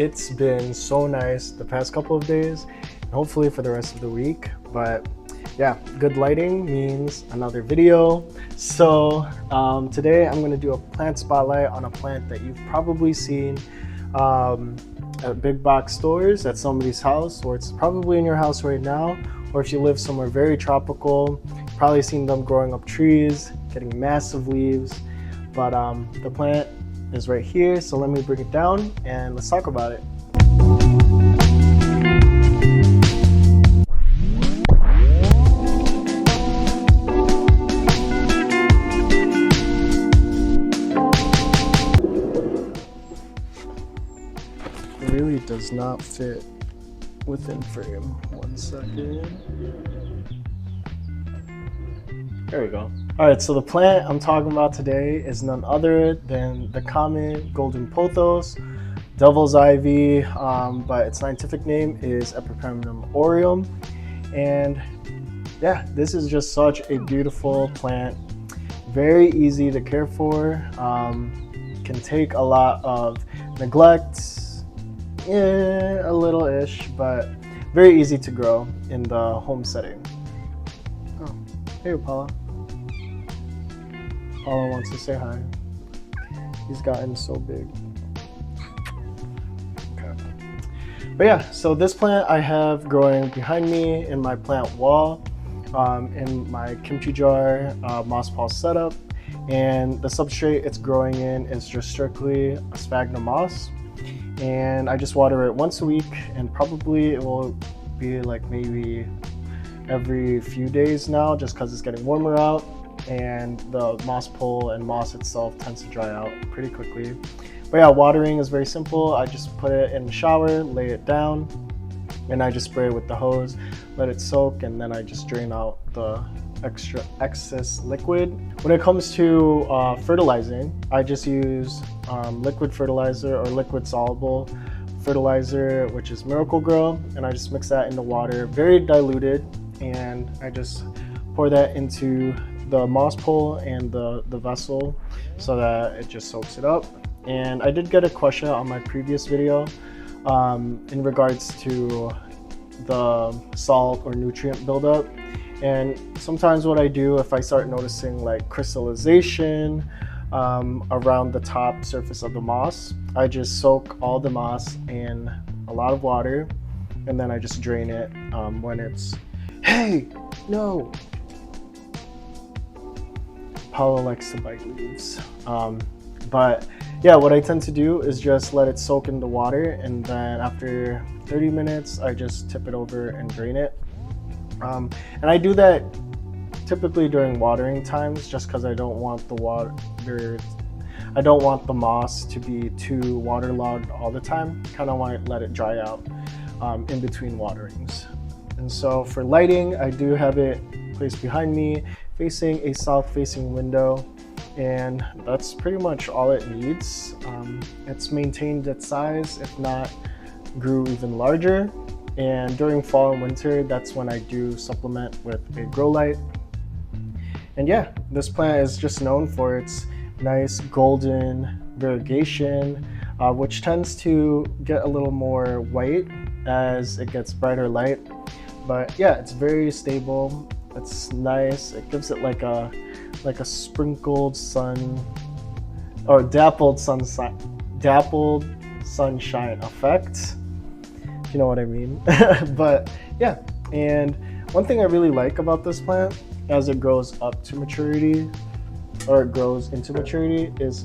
It's been so nice the past couple of days, and hopefully for the rest of the week. But yeah, good lighting means another video. So today I'm going to do a plant spotlight on a plant that you've probably seen at big box stores at somebody's house, or it's probably in your house right now, or if you live somewhere very tropical, you've probably seen them growing up trees, getting massive leaves. But the plant is right here, so let me bring it down and let's talk about it. It really does not fit within frame. 1 second. There we go. All right, so the plant I'm talking about today is none other than the common Golden Pothos, devil's ivy, but its scientific name is Epipremnum aureum. And yeah, this is just such a beautiful plant, very easy to care for, can take a lot of neglect, a little-ish, but very easy to grow in the home setting. Oh, hey Paula. Paula wants to say hi. He's gotten so big. Okay. But yeah, so this plant I have growing behind me in my plant wall, in my kimchi jar moss pole setup, and the substrate it's growing in is just strictly a sphagnum moss, and I just water it once a week, and probably it will be like maybe every few days now, just because it's getting warmer out and the moss pole and moss itself tends to dry out pretty quickly. But yeah, watering is very simple. I just put it in the shower, lay it down, and I just spray it with the hose, let it soak, and then I just drain out the excess liquid. When it comes to fertilizing, I just use liquid fertilizer or liquid soluble fertilizer, which is Miracle Grow, and I just mix that into water, very diluted, and I just pour that into the moss pole and the vessel so that it just soaks it up. And I did get a question on my previous video in regards to the salt or nutrient buildup. And sometimes what I do, if I start noticing like crystallization around the top surface of the moss, I just soak all the moss in a lot of water, and then I just drain it when it's, hey, no. Paula likes to bite leaves. But yeah, what I tend to do is just let it soak in the water, and then after 30 minutes, I just tip it over and drain it. And I do that typically during watering times, just because I don't want the moss to be too waterlogged all the time. Kind of want to let it dry out in between waterings. And so for lighting, I do have it placed behind me, facing a south-facing window, and that's pretty much all it needs. It's maintained its size, if not grew even larger. And during fall and winter, that's when I do supplement with a grow light. And yeah, this plant is just known for its nice golden variegation, which tends to get a little more white as it gets brighter light. But yeah, it's very stable. It's nice. It gives it like a sprinkled sun or dappled sunshine effect, if you know what I mean. But yeah, and one thing I really like about this plant as it grows up to maturity, or it grows into maturity, is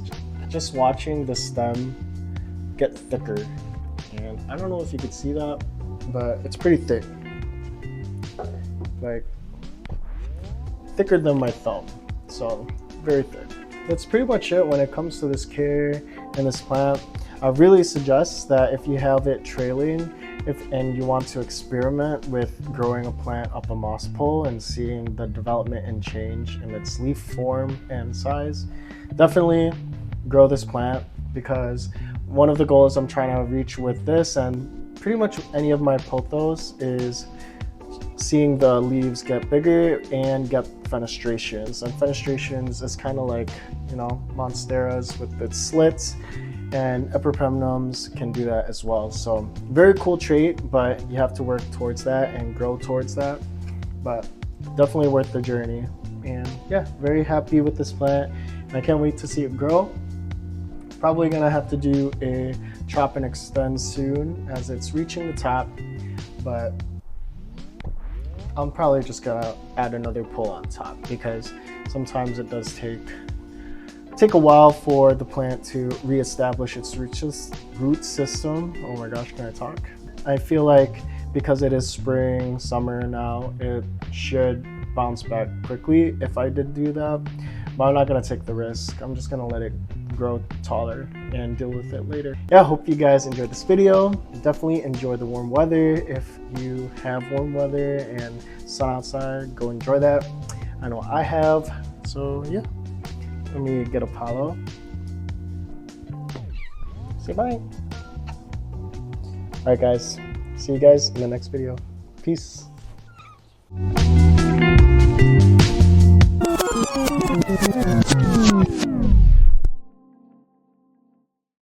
just watching the stem get thicker. And I don't know if you could see that, but it's pretty thick, like thicker than my thumb, so very thick. That's pretty much it when it comes to this care and this plant. I really suggest that if you have it trailing, and you want to experiment with growing a plant up a moss pole and seeing the development and change in its leaf form and size, definitely grow this plant, because one of the goals I'm trying to reach with this and pretty much any of my pothos is seeing the leaves get bigger and get fenestrations. And fenestrations is kind of like, you know, monsteras with its slits. and epipremnums can do that as well. So very cool trait, but you have to work towards that and grow towards that. But definitely worth the journey. And yeah, very happy with this plant. And I can't wait to see it grow. Probably gonna have to do a chop and extend soon as it's reaching the top, but I'm probably just gonna add another pull on top because sometimes it does take a while for the plant to reestablish its root system. Oh my gosh, can I talk? I feel like because it is spring, summer now, it should bounce back quickly if I did do that, but I'm not gonna take the risk. I'm just gonna let it grow taller and deal with it later. Yeah, I hope you guys enjoyed this video. Definitely enjoy the warm weather. If you have warm weather and sun outside, go enjoy that. I know I have. So yeah, let me get Apollo. Say bye. All right guys, see you guys in the next video. Peace.